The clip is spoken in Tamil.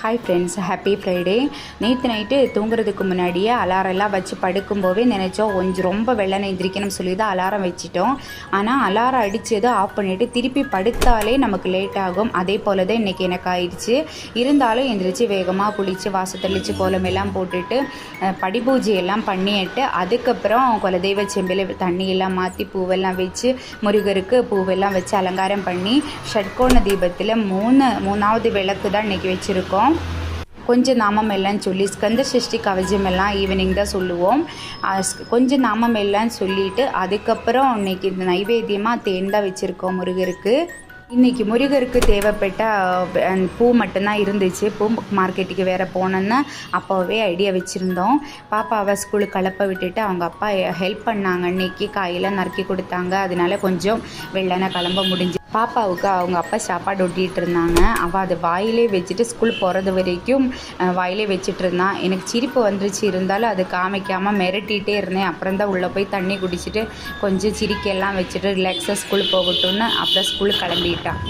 Hi friends, happy Friday. நேற்று நைட்டு தூங்குறதுக்கு முன்னாடியே அலாரம்லாம் வச்சு படுக்கும்போதே நினச்சோம் கொஞ்சம் ரொம்ப வெள்ளனை எந்திரிக்கணும்னு சொல்லி தான் அலாரம் வச்சிட்டோம். ஆனால் அலாரம் அடித்ததை ஆஃப் பண்ணிவிட்டு திருப்பி படுத்தாலே நமக்கு லேட் ஆகும். அதே போல் தான் இன்றைக்கி எனக்கு ஆயிடுச்சு. இருந்தாலும் எந்திரிச்சு வேகமாக குளித்து வாசல் தெளித்து கோலமெல்லாம் போட்டுட்டு படிபூஜையெல்லாம் பண்ணிட்டு அதுக்கப்புறம் குலதெய்வ செம்பில் தண்ணியெல்லாம் மாற்றி பூவெல்லாம் வச்சு முருகருக்கு பூவெல்லாம் வச்சு அலங்காரம் பண்ணி ஷட்கோண தீபத்தில் மூணாவது விளக்கு தான் இன்றைக்கி வச்சுருக்கோம். கொஞ்சம் நாமம் எல்லாம் சொல்லி ஸ்கந்த சஷ்டி கவசம் எல்லாம் ஈவினிங் தான் சொல்லுவோம். கொஞ்சம் நாமம் எல்லாம் சொல்லிவிட்டு அதுக்கப்புறம் இன்றைக்கி இந்த நைவேத்தியமாக தேன் தான் வச்சுருக்கோம் முருகருக்கு. இன்றைக்கி முருகருக்கு தேவைப்பட்ட பூ மட்டும்தான் இருந்துச்சு. பூ மார்க்கெட்டுக்கு வேறு போனோன்னு அப்போவே ஐடியா வச்சுருந்தோம். பாப்பாவை ஸ்கூலுக்கு கிளப்ப விட்டுட்டு அவங்க அப்பா ஹெல்ப் பண்ணாங்க. இன்றைக்கி காயெல்லாம் நறுக்கி கொடுத்தாங்க. அதனால கொஞ்சம் வெள்ளனை கிளம்ப முடிஞ்சு. பாப்பாவுக்கு அவங்க அப்பா சாப்பாடு ஒட்டிகிட்டு இருந்தாங்க. அவள் அதை வாயிலே வச்சுட்டு ஸ்கூல் போகிறது வரைக்கும் வாயிலே வச்சுட்டு இருந்தான். எனக்கு சிரிப்பு வந்துருச்சு. இருந்தாலும் அது காமிக்காமல் மிரட்டிகிட்டே இருந்தேன். அப்புறம் தான் உள்ளே போய் தண்ணி குடிச்சிட்டு கொஞ்சம் சிரிக்கையெல்லாம் வச்சுட்டு ரிலாக்ஸாக ஸ்கூல் போகட்டும்னு அப்புறம் ஸ்கூலுக்கு கிளம்பிட்டான்.